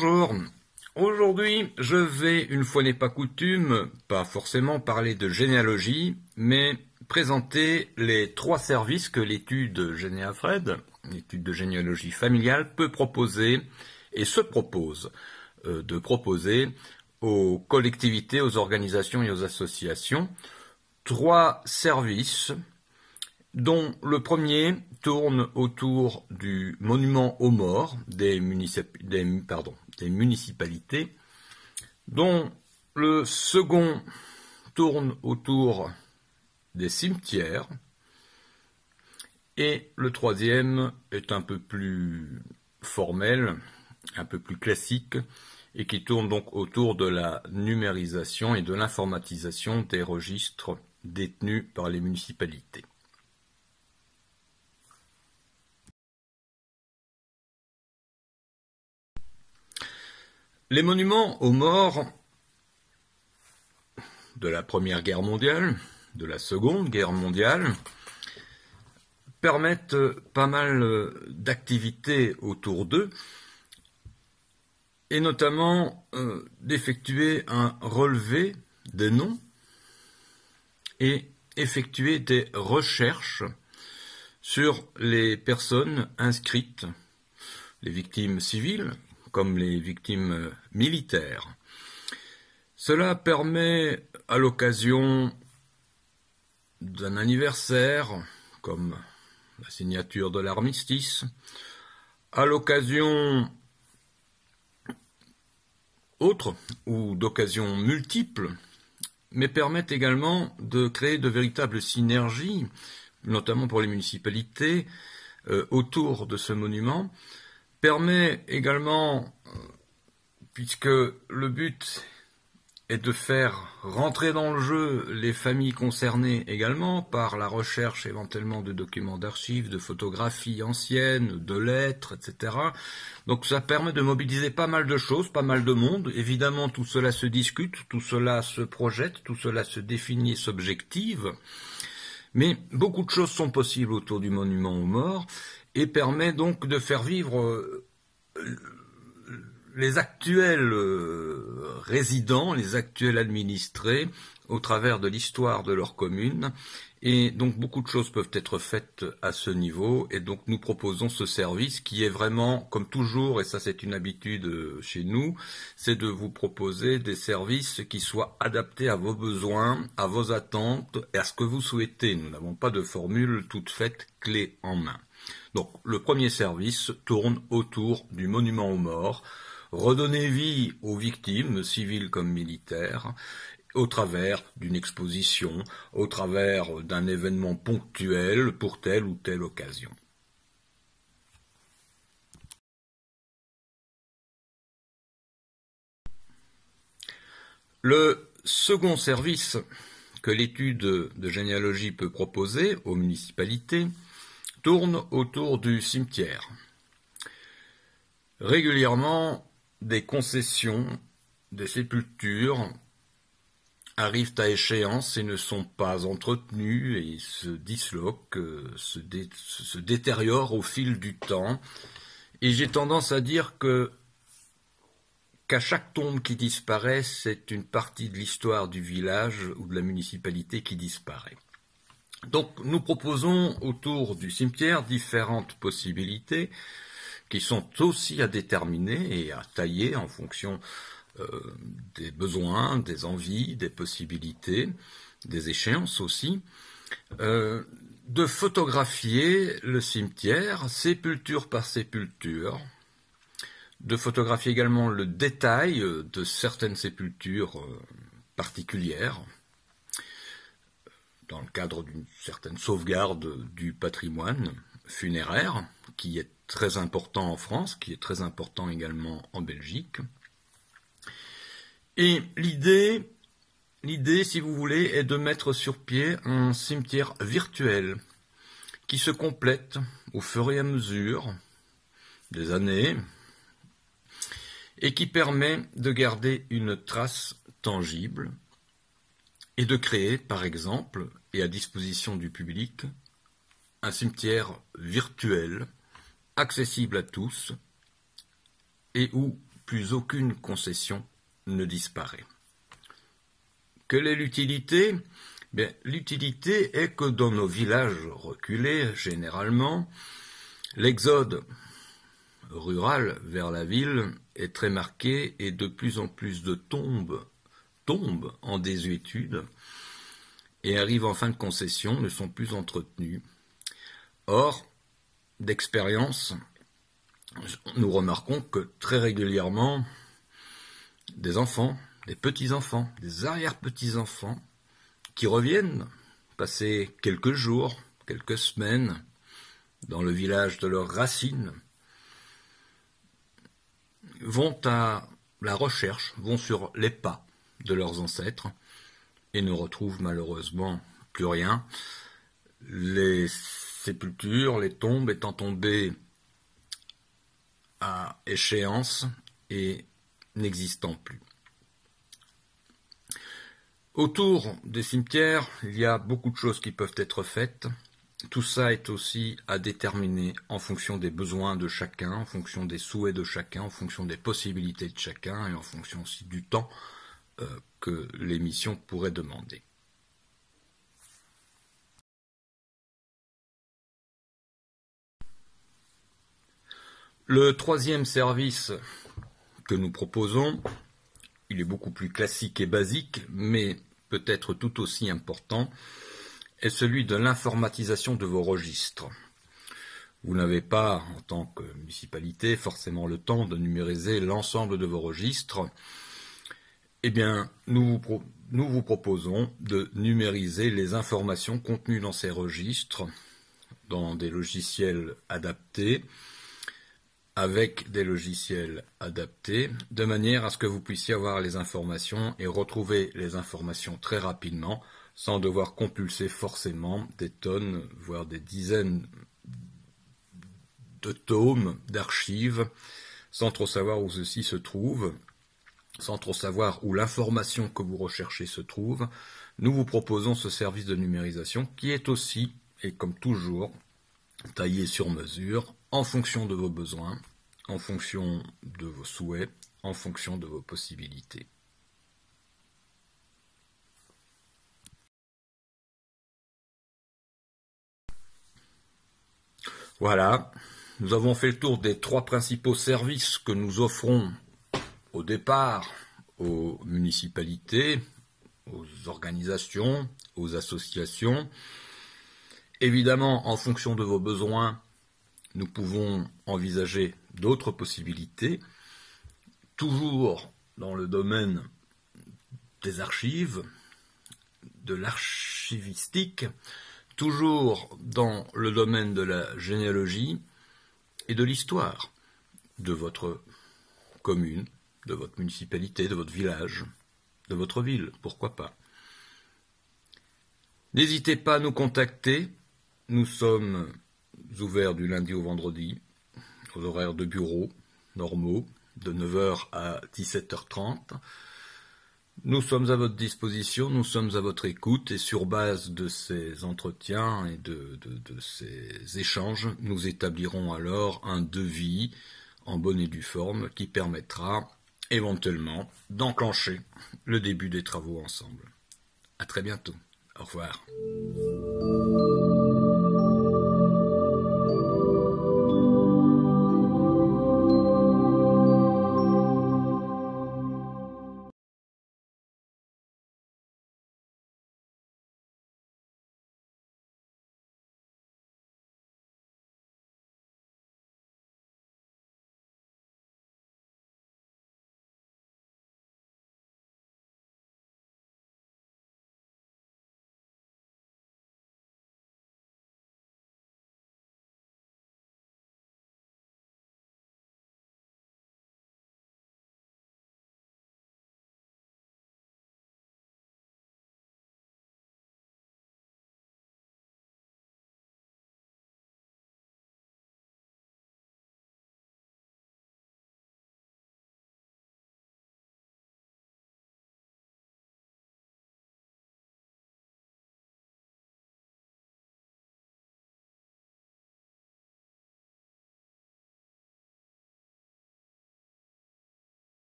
Bonjour, aujourd'hui je vais, une fois n'est pas coutume, pas forcément parler de généalogie, mais présenter les 3 services que l'étude Généafred, l'étude de généalogie familiale, peut proposer et se propose de proposer aux collectivités, aux organisations et aux associations. 3 services dont le premier tourne autour du monument aux morts des municipalités, dont le second tourne autour des cimetières, et le troisième est un peu plus formel, un peu plus classique, et qui tourne donc autour de la numérisation et de l'informatisation des registres détenus par les municipalités. Les monuments aux morts de la Première Guerre mondiale, de la Seconde Guerre mondiale, permettent pas mal d'activités autour d'eux, et notamment d'effectuer un relevé des noms et effectuer des recherches sur les personnes inscrites, les victimes civiles comme les victimes militaires. Cela permet, à l'occasion d'un anniversaire, comme la signature de l'armistice, à l'occasion autre ou d'occasions multiples, mais permettent également de créer de véritables synergies, notamment pour les municipalités, autour de ce monument, permet également, puisque le but est de faire rentrer dans le jeu les familles concernées également par la recherche éventuellement de documents d'archives, de photographies anciennes, de lettres, etc. Donc ça permet de mobiliser pas mal de choses, pas mal de monde. Évidemment, tout cela se discute, tout cela se projette, tout cela se définit et s'objective. Mais beaucoup de choses sont possibles autour du monument aux morts et permet donc de faire vivre les actuels résidents, les actuels administrés, au travers de l'histoire de leur commune. Et donc beaucoup de choses peuvent être faites à ce niveau. Et donc nous proposons ce service qui est vraiment, comme toujours, et ça c'est une habitude chez nous, c'est de vous proposer des services qui soient adaptés à vos besoins, à vos attentes et à ce que vous souhaitez. Nous n'avons pas de formule toute faite clé en main. Donc le premier service tourne autour du monument aux morts, redonner vie aux victimes, civiles comme militaires, au travers d'une exposition, au travers d'un événement ponctuel pour telle ou telle occasion. Le second service que l'étude de généalogie peut proposer aux municipalités tourne autour du cimetière. Régulièrement, des concessions, des sépultures arrivent à échéance et ne sont pas entretenues et se disloquent, se détériorent au fil du temps. Et j'ai tendance à dire qu'à chaque tombe qui disparaît, c'est une partie de l'histoire du village ou de la municipalité qui disparaît. Donc nous proposons autour du cimetière différentes possibilités qui sont aussi à déterminer et à tailler en fonction des besoins, des envies, des possibilités, des échéances aussi, de photographier le cimetière, sépulture par sépulture, de photographier également le détail de certaines sépultures particulières, dans le cadre d'une certaine sauvegarde du patrimoine funéraire, qui est très important en France, qui est très important également en Belgique. Et l'idée, si vous voulez, est de mettre sur pied un cimetière virtuel qui se complète au fur et à mesure des années et qui permet de garder une trace tangible et de créer, par exemple, et à disposition du public, un cimetière virtuel accessible à tous et où plus aucune concession ne disparaît. Quelle est l'utilité? Bien, l'utilité est que dans nos villages reculés, généralement, l'exode rural vers la ville est très marqué et de plus en plus de tombent en désuétude et arrivent en fin de concession, ne sont plus entretenues. Or, d'expérience, nous remarquons que très régulièrement, des enfants, des petits-enfants, des arrière-petits-enfants, qui reviennent passer quelques jours, quelques semaines dans le village de leurs racines, vont à la recherche, vont sur les pas de leurs ancêtres et ne retrouvent malheureusement plus rien. Les sépultures, les tombes étant tombées à échéance et n'existant plus. Autour des cimetières, il y a beaucoup de choses qui peuvent être faites. Tout ça est aussi à déterminer en fonction des besoins de chacun, en fonction des souhaits de chacun, en fonction des possibilités de chacun et en fonction aussi du temps que l'émission pourrait demander. Le troisième service que nous proposons, il est beaucoup plus classique et basique, mais peut-être tout aussi important, est celui de l'informatisation de vos registres. Vous n'avez pas, en tant que municipalité, forcément le temps de numériser l'ensemble de vos registres. Eh bien, nous vous proposons de numériser les informations contenues dans ces registres, dans des logiciels adaptés, avec des logiciels adaptés, de manière à ce que vous puissiez avoir les informations et retrouver les informations très rapidement, sans devoir compulser forcément des tonnes, voire des dizaines de tomes, d'archives, sans trop savoir où ceci se trouve, sans trop savoir où l'information que vous recherchez se trouve. Nous vous proposons ce service de numérisation qui est aussi, et comme toujours, taillé sur mesure, en fonction de vos besoins, en fonction de vos souhaits, en fonction de vos possibilités. Voilà, nous avons fait le tour des 3 principaux services que nous offrons au départ aux municipalités, aux organisations, aux associations. Évidemment, en fonction de vos besoins, nous pouvons envisager d'autres possibilités, toujours dans le domaine des archives, de l'archivistique, toujours dans le domaine de la généalogie et de l'histoire de votre commune, de votre municipalité, de votre village, de votre ville, pourquoi pas. N'hésitez pas à nous contacter, nous sommes ouverts du lundi au vendredi, aux horaires de bureau normaux, de 9h à 17h30. Nous sommes à votre disposition, nous sommes à votre écoute et sur base de ces entretiens et de ces échanges, nous établirons alors un devis en bonne et due forme qui permettra éventuellement d'enclencher le début des travaux ensemble. À très bientôt. Au revoir.